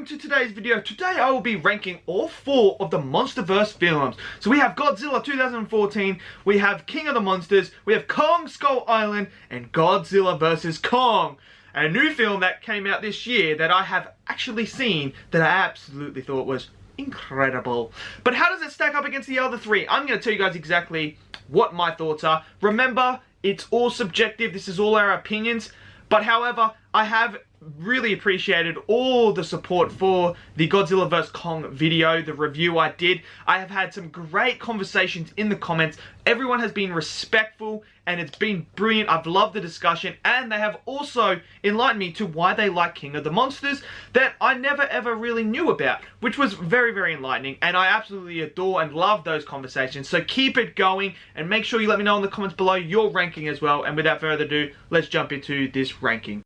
welcome to today's video. Today I will be ranking all 4 of the Monsterverse films. So we have Godzilla 2014, we have King of the Monsters, we have Kong Skull Island, and Godzilla vs. Kong. A new film that came out this year that I have actually seen that I absolutely thought was incredible. But how does it stack up against the other 3? I'm going to tell you guys exactly what my thoughts are. Remember, it's all subjective, this is all our opinions. But however, I have really appreciated all the support for the Godzilla vs. Kong video, the review I did. I have had some great conversations in the comments. Everyone has been respectful and it's been brilliant. I've loved the discussion, and they have also enlightened me to why they like King of the Monsters that I never ever really knew about, which was very, very enlightening, and I absolutely adore and love those conversations. So keep it going and make sure you let me know in the comments below your ranking as well. And without further ado, let's jump into this ranking.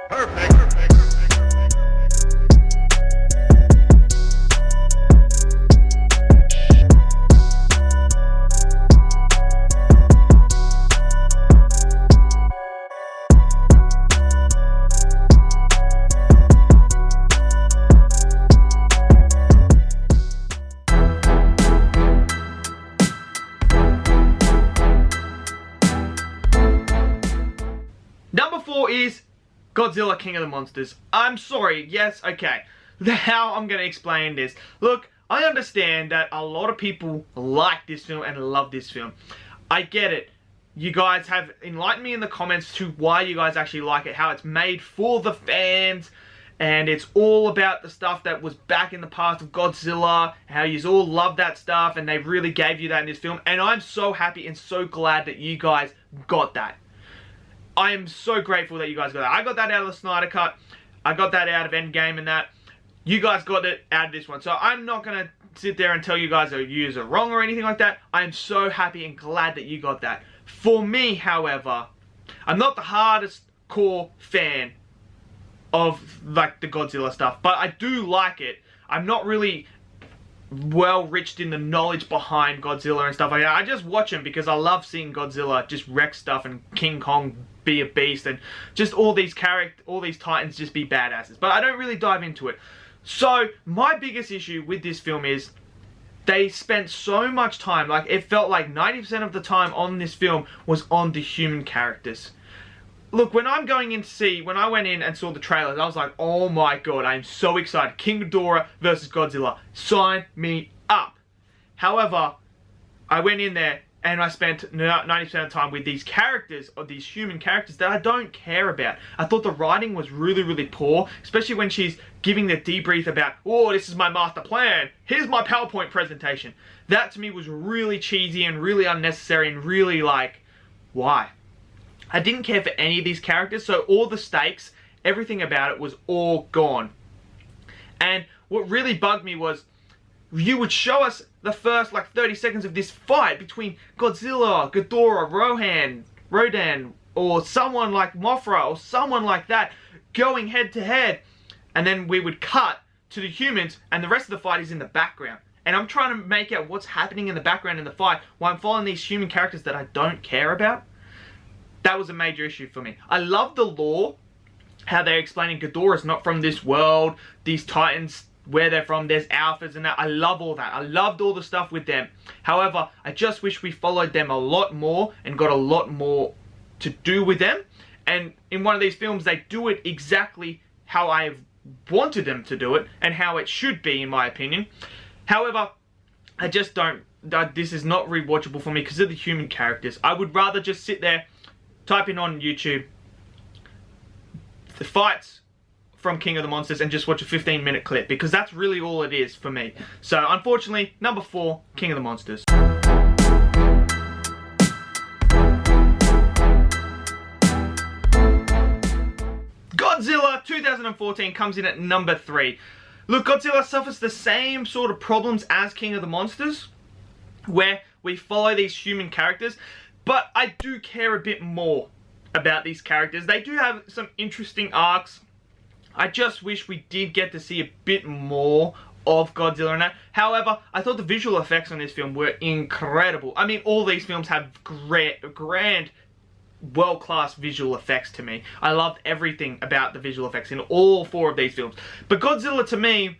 Perfect. Number 4 is Godzilla King of the Monsters. I'm sorry, yes, okay. How I'm going to explain this. Look, I understand that a lot of people like this film and love this film. I get it. You guys have enlightened me in the comments to why you guys actually like it, how it's made for the fans, and it's all about the stuff that was back in the past of Godzilla, how you all love that stuff, and they really gave you that in this film, and I'm so happy and so glad that you guys got that. I am so grateful that you guys got that. I got that out of the Snyder Cut. I got that out of Endgame and that. You guys got it out of this one. So I'm not going to sit there and tell you guys that you are wrong or anything like that. I am so happy and glad that you got that. For me, however, I'm not the hardest core fan of like the Godzilla stuff, but I do like it. I'm not really well riched in the knowledge behind Godzilla and stuff like that. I just watch him because I love seeing Godzilla just wreck stuff and King Kong be a beast and just all these titans just be badasses. But I don't really dive into it. So my biggest issue with this film is they spent so much time, like it felt like 90% of the time on this film was on the human characters. Look, when I went in and saw the trailers, I was like, oh my god, I am so excited. King Ghidorah versus Godzilla. Sign me up. However, I went in there and I spent 90% of the time with these characters, or these human characters that I don't care about. I thought the writing was really, really poor, especially when she's giving the debrief about, oh, this is my master plan. Here's my PowerPoint presentation. That to me was really cheesy and really unnecessary and really like, why? I didn't care for any of these characters, so all the stakes, everything about it was all gone. And what really bugged me was, you would show us the first like 30 seconds of this fight between Godzilla, Ghidorah, Rodan, or someone like Mothra, or someone like that, going head to head. And then we would cut to the humans, and the rest of the fight is in the background. And I'm trying to make out what's happening in the background in the fight while I'm following these human characters that I don't care about. That was a major issue for me. I love the lore, how they're explaining Ghidorah's not from this world, these titans, where they're from, there's alphas and that. I love all that. I loved all the stuff with them. However, I just wish we followed them a lot more and got a lot more to do with them. And in one of these films, they do it exactly how I wanted them to do it and how it should be, in my opinion. However, I just don't, this is not rewatchable for me because of the human characters. I would rather just sit there, type in on YouTube the fights from King of the Monsters and just watch a 15-minute clip, because that's really all it is for me. So unfortunately, number 4, King of the Monsters. Godzilla 2014 comes in at number 3. Look, Godzilla suffers the same sort of problems as King of the Monsters, where we follow these human characters, but I do care a bit more about these characters. They do have some interesting arcs. I just wish we did get to see a bit more of Godzilla in that. However, I thought the visual effects on this film were incredible. I mean, all these films have grand world-class visual effects to me. I loved everything about the visual effects in all 4 of these films. But Godzilla, to me,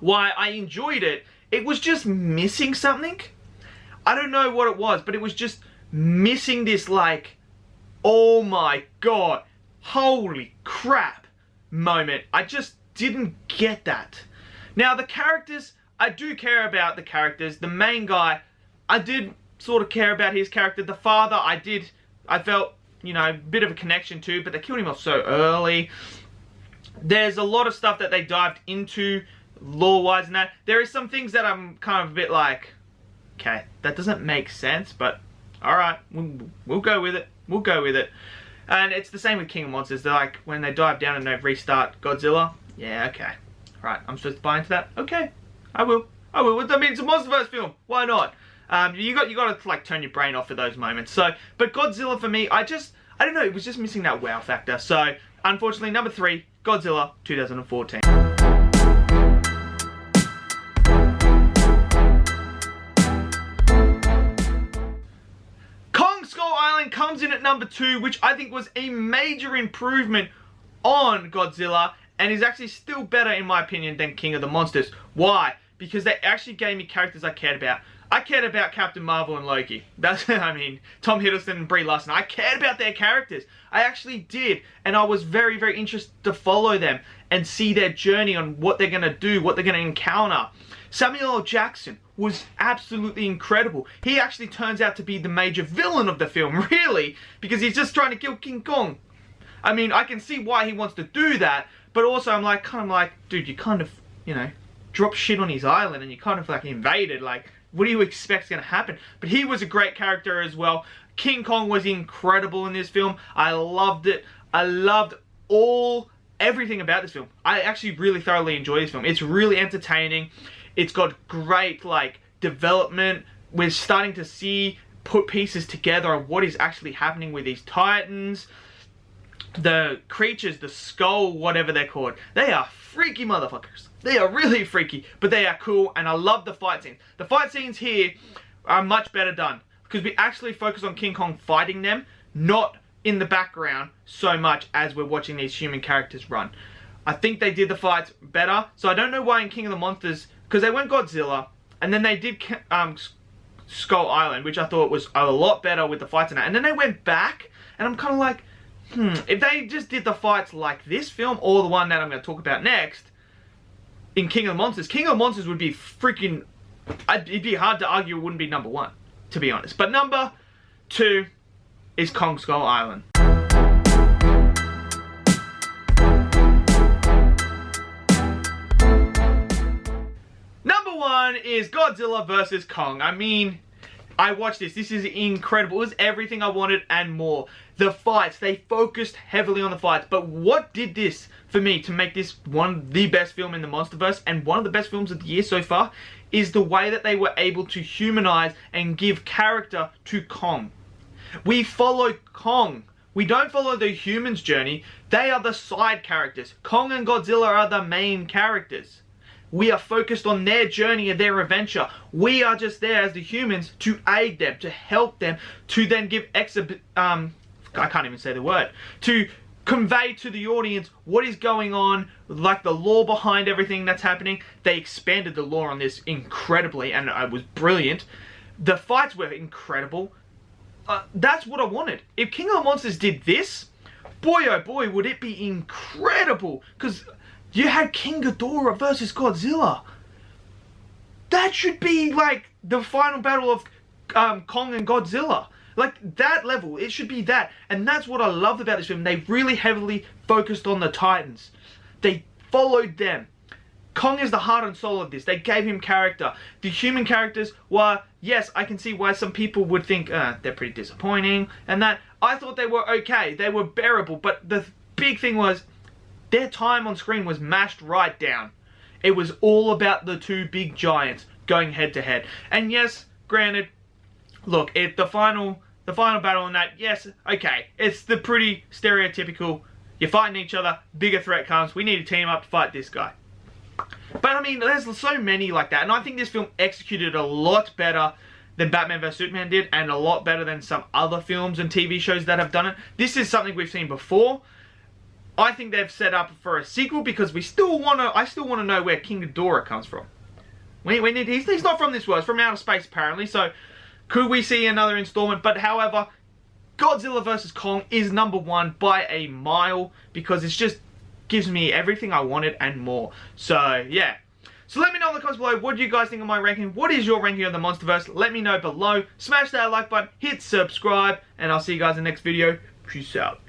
why I enjoyed it, it was just missing something. I don't know what it was, but it was just missing this, like, oh my god, holy crap moment. I just didn't get that. Now, the characters, I do care about the characters. The main guy, I did sort of care about his character. The father, I felt, you know, a bit of a connection to, but they killed him off so early. There's a lot of stuff that they dived into lore-wise and that. There is some things that I'm kind of a bit like, okay, that doesn't make sense, but alright, we'll go with it. We'll go with it. And it's the same with King of Monsters. They're like, when they dive down and they restart Godzilla, yeah, okay. Right, I'm supposed to buy into that? Okay, I will. I will. I mean, it's a Monsterverse film. Why not? You got to like turn your brain off for those moments. So, but Godzilla for me, I don't know, it was just missing that wow factor. So, unfortunately, number 3, Godzilla 2014. Kong Skull Island comes in at number 2, which I think was a major improvement on Godzilla, and is actually still better, in my opinion, than King of the Monsters. Why? Because they actually gave me characters I cared about. I cared about Captain Marvel and Loki. That's, I mean, Tom Hiddleston and Brie Larson. I cared about their characters. I actually did. And I was very, very interested to follow them and see their journey on what they're going to do, what they're going to encounter. Samuel L. Jackson was absolutely incredible. He actually turns out to be the major villain of the film, really, because he's just trying to kill King Kong. I mean, I can see why he wants to do that, but also I'm like, kind of like, dude, you kind of, you know, drop shit on his island and you kind of like invaded, like, what do you expect is going to happen? But he was a great character as well. King Kong was incredible in this film. I loved it. I loved everything about this film. I actually really thoroughly enjoy this film. It's really entertaining. It's got great, like, development. We're starting to put pieces together of what is actually happening with these titans. The creatures, the skull, whatever they're called, they are freaky motherfuckers. They are really freaky, but they are cool, and I love the fight scenes. The fight scenes here are much better done, because we actually focus on King Kong fighting them, not in the background so much as we're watching these human characters run. I think they did the fights better, so I don't know why in King of the Monsters, because they went Godzilla, and then they did Skull Island, which I thought was a lot better with the fights and that, and then they went back, and I'm kind of like, if they just did the fights like this film, or the one that I'm going to talk about next, in King of the Monsters would be freaking, it'd be hard to argue it wouldn't be number 1, to be honest. But number 2 is Kong Skull Island. Number 1 is Godzilla vs. Kong. I mean, I watched this. This is incredible. It was everything I wanted and more. The fights, they focused heavily on the fights. But what did this for me to make this one of the best film in the Monsterverse and one of the best films of the year so far is the way that they were able to humanize and give character to Kong. We follow Kong. We don't follow the humans' journey. They are the side characters. Kong and Godzilla are the main characters. We are focused on their journey and their adventure. We are just there as the humans to aid them, to help them, to then give I can't even say the word, to convey to the audience what is going on, like the lore behind everything that's happening. They expanded the lore on this incredibly, and it was brilliant. The fights were incredible. That's what I wanted. If King of the Monsters did this, boy oh boy, would it be incredible. Because you had King Ghidorah versus Godzilla. That should be like the final battle of Kong and Godzilla. Like that level, it should be that. And that's what I loved about this film. They really heavily focused on the Titans. They followed them. Kong is the heart and soul of this. They gave him character. The human characters were, yes, I can see why some people would think they're pretty disappointing and that. I thought they were okay. They were bearable. But the big thing was, their time on screen was mashed right down. It was all about the two big giants going head to head. And yes, granted, look, the final battle in that, yes, okay, it's the pretty stereotypical, you're fighting each other, bigger threat comes, we need to team up to fight this guy. But I mean, there's so many like that, and I think this film executed a lot better than Batman vs Superman did, and a lot better than some other films and TV shows that have done it. This is something we've seen before. I think they've set up for a sequel because I still want to know where King Ghidorah comes from. He's not from this world, he's from outer space apparently, so could we see another installment? But however, Godzilla vs Kong is #1 by a mile because it just gives me everything I wanted and more. So yeah. So let me know in the comments below, what do you guys think of my ranking? What is your ranking of the Monsterverse? Let me know below. Smash that like button, hit subscribe, and I'll see you guys in the next video. Peace out.